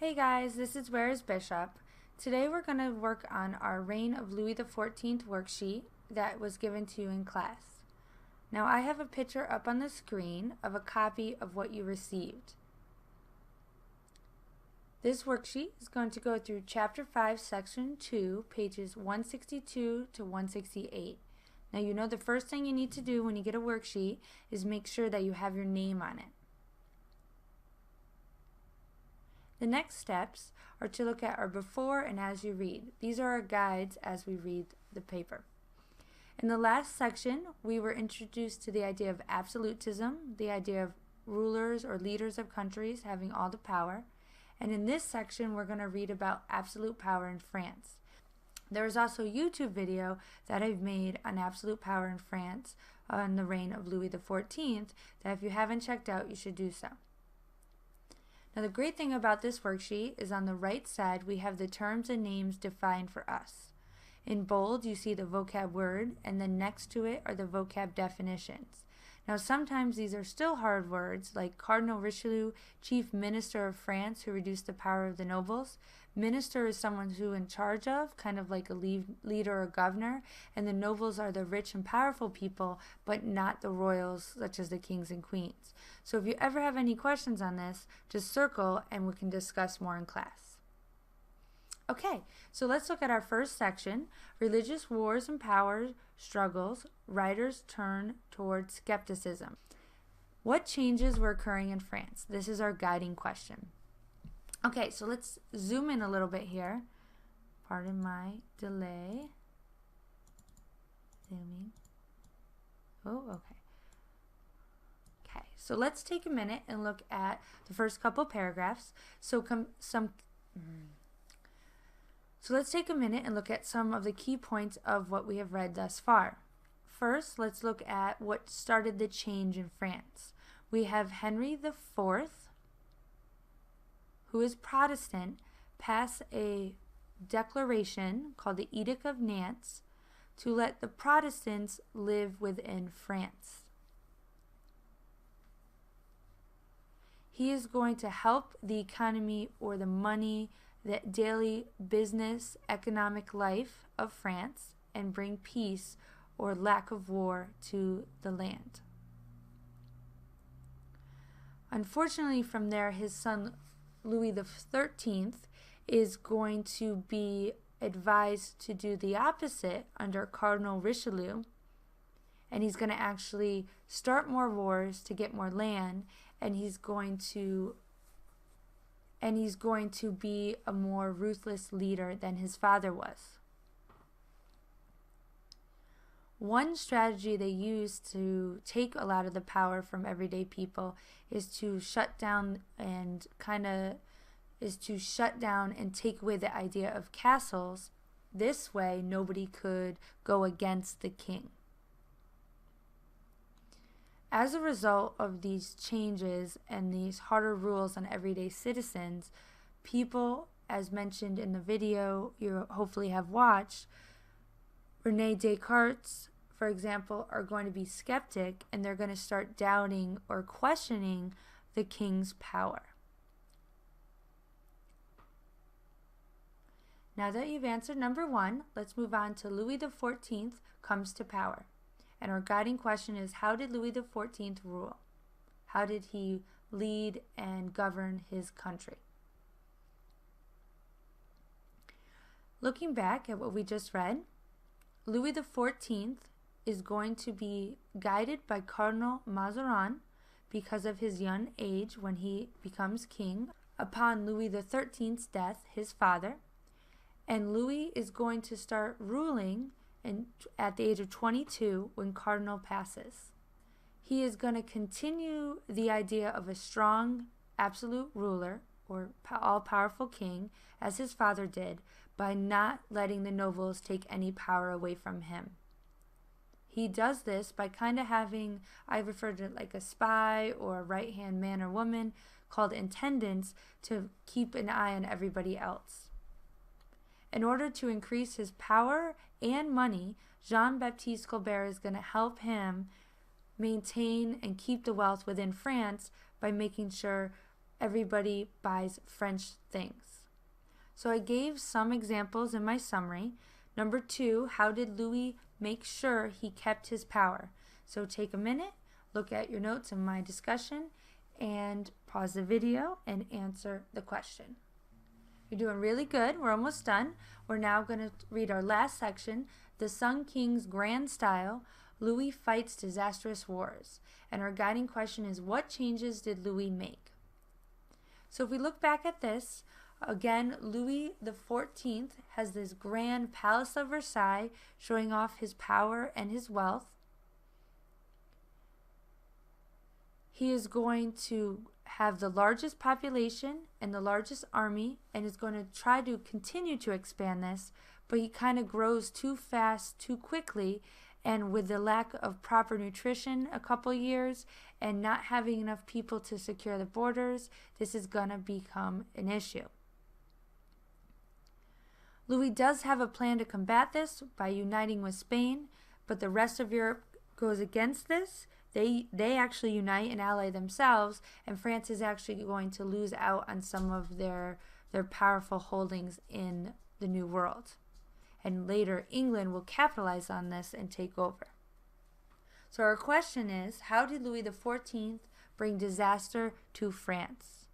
Hey guys, this is Where is Bishop. Today we're going to work on our Reign of Louis XIV worksheet that was given to you in class. Now I have a picture up on the screen of a copy of what you received. This worksheet is going to go through Chapter 5, Section 2, pages 162 to 168. Now you know the first thing you need to do when you get a worksheet is make sure that you have your name on it. The next steps are to look at our before and as you read. These are our guides as we read the paper. In the last section, we were introduced to the idea of absolutism, the idea of rulers or leaders of countries having all the power. And in this section, we're going to read about absolute power in France. There is also a YouTube video that I've made on absolute power in France on the reign of Louis XIV that if you haven't checked out, you should do so. Now the great thing about this worksheet is on the right side we have the terms and names defined for us. In bold you see the vocab word and then next to it are the vocab definitions. Now sometimes these are still hard words like Cardinal Richelieu, Chief Minister of France who reduced the power of the nobles. Minister is someone who in charge of, kind of like a leader or governor, and the nobles are the rich and powerful people, but not the royals such as the kings and queens. So if you ever have any questions on this, just circle and we can discuss more in class. Okay, so let's look at our first section, religious wars and power struggles, writers turn towards skepticism. What changes were occurring in France? This is our guiding question. Okay, so let's zoom in a little bit here. Pardon my delay. Zooming. Oh, okay. Okay, so let's take a minute and look at the first couple paragraphs. So let's take a minute and look at some of the key points of what we have read thus far. First, let's look at what started the change in France. We have Henry IV, who is Protestant, pass a declaration called the Edict of Nantes to let the Protestants live within France. He is going to help the economy or the money, the daily business, economic life of France and bring peace or lack of war to the land. Unfortunately, from there, his son Louis XIII is going to be advised to do the opposite under Cardinal Richelieu, and he's going to actually start more wars to get more land, and he's going to be a more ruthless leader than his father was. One strategy they use to take a lot of the power from everyday people is to shut down and take away the idea of castles. This way nobody could go against the king. As a result of these changes and these harder rules on everyday citizens, people, as mentioned in the video you hopefully have watched, Rene Descartes, for example, are going to be skeptic and they're going to start doubting or questioning the king's power. Now that you've answered number 1, let's move on to Louis XIV comes to power. And our guiding question is, how did Louis XIV rule? How did he lead and govern his country? Looking back at what we just read, Louis XIV is going to be guided by Cardinal Mazarin because of his young age when he becomes king upon Louis XIII's death, his father. And Louis is going to start ruling at the age of 22 when Cardinal passes. He is going to continue the idea of a strong absolute ruler or all-powerful king as his father did by not letting the nobles take any power away from him. He does this by kind of having, I refer to it like a spy or a right-hand man or woman called intendants to keep an eye on everybody else. In order to increase his power and money, Jean-Baptiste Colbert is going to help him maintain and keep the wealth within France by making sure everybody buys French things. So I gave some examples in my summary. Number 2, how did Louis make sure he kept his power? So take a minute, look at your notes in my discussion, and pause the video and answer the question. You're doing really good. We're almost done. We're now going to read our last section, The Sun King's Grand Style, Louis Fights Disastrous Wars. And our guiding question is, what changes did Louis make? So if we look back at this, again, Louis XIV has this grand Palace of Versailles showing off his power and his wealth. He is going to have the largest population and the largest army, and is going to try to continue to expand this, but he kind of grows too fast, too quickly, and with the lack of proper nutrition a couple years and not having enough people to secure the borders, this is going to become an issue. Louis does have a plan to combat this by uniting with Spain, but the rest of Europe goes against this. They actually unite and ally themselves, and France is actually going to lose out on some of their powerful holdings in the New World. And later, England will capitalize on this and take over. So our question is, how did Louis XIV bring disaster to France?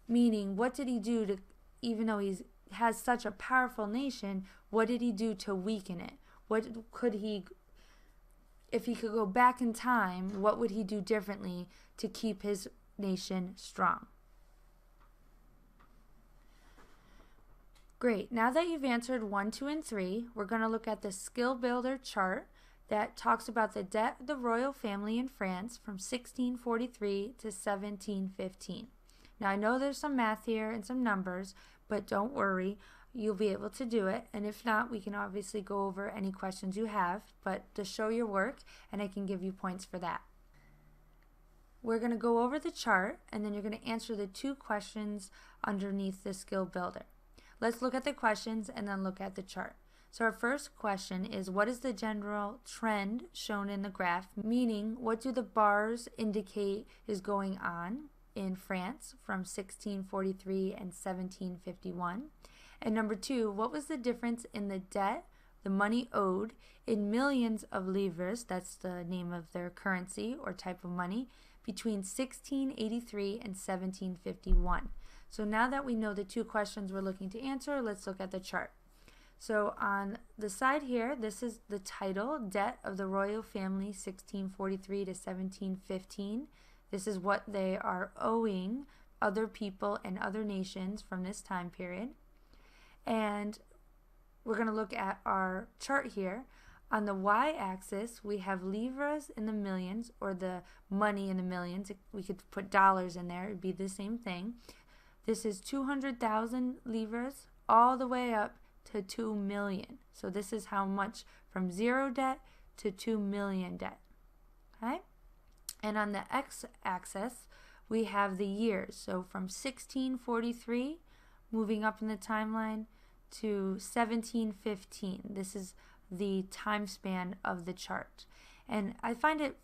Meaning, what did he do to, even though he has such a powerful nation, what did he do to weaken it? What could he, if he could go back in time, what would he do differently to keep his nation strong? Great. Now that you've answered 1, 2, and 3, we're going to look at the skill builder chart that talks about the debt of the royal family in France from 1643 to 1715. Now I know there's some math here and some numbers, but don't worry, you'll be able to do it. And if not, we can obviously go over any questions you have, but to show your work, and I can give you points for that. We're going to go over the chart, and then you're going to answer the 2 questions underneath the skill builder. Let's look at the questions and then look at the chart. So our first question is, what is the general trend shown in the graph? Meaning, what do the bars indicate is going on in France from 1643 and 1751? And number 2, what was the difference in the debt, the money owed, in millions of livres, that's the name of their currency or type of money, between 1683 and 1751? So now that we know the 2 questions we're looking to answer, let's look at the chart. So on the side here, this is the title, Debt of the Royal Family 1643 to 1715. This is what they are owing other people and other nations from this time period. And we're going to look at our chart here. On the y-axis, we have livres in the millions, or the money in the millions. We could put dollars in there. It would be the same thing. This is 200,000 livres all the way up to 2 million. So this is how much from 0 debt to 2 million debt. Okay? And on the x-axis, we have the years. So from 1643, moving up in the timeline, to 1715. This is the time span of the chart. And I find it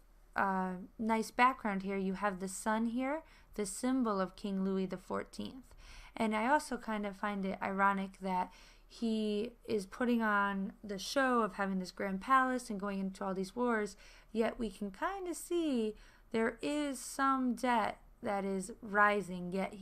nice background here. You have the sun here, the symbol of King Louis XIV. And I also kind of find it ironic that he is putting on the show of having this grand palace and going into all these wars, yet we can kind of see there is some debt that is rising, yet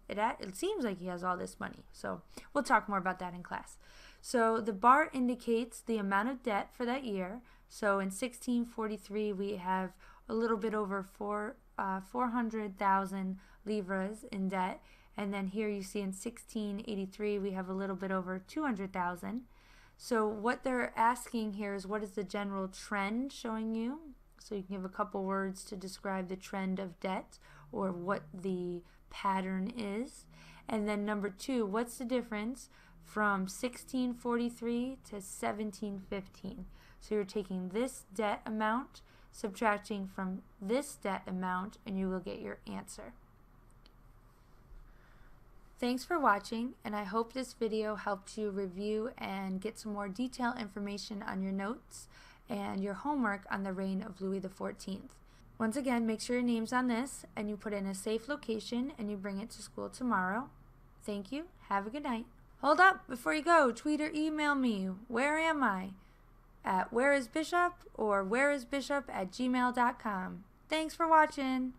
it seems like he has all this money. So we'll talk more about that in class. So the bar indicates the amount of debt for that year. So in 1643 we have a little bit over 400,000 livres in debt, and then here you see in 1683 we have a little bit over 200,000. So what they're asking here is, what is the general trend showing you? So you can give a couple words to describe the trend of debt or what the pattern is. And then number 2, what's the difference from 1643 to 1715? So you're taking this debt amount, subtracting from this debt amount, and you will get your answer. Thanks for watching, and I hope this video helped you review and get some more detailed information on your notes and your homework on the reign of Louis XIV. Once again, make sure your name's on this and you put in a safe location and you bring it to school tomorrow. Thank you. Have a good night. Hold up! Before you go, tweet or email me. Where am I? At whereisbishop or whereisbishop@gmail.com. Thanks for watching.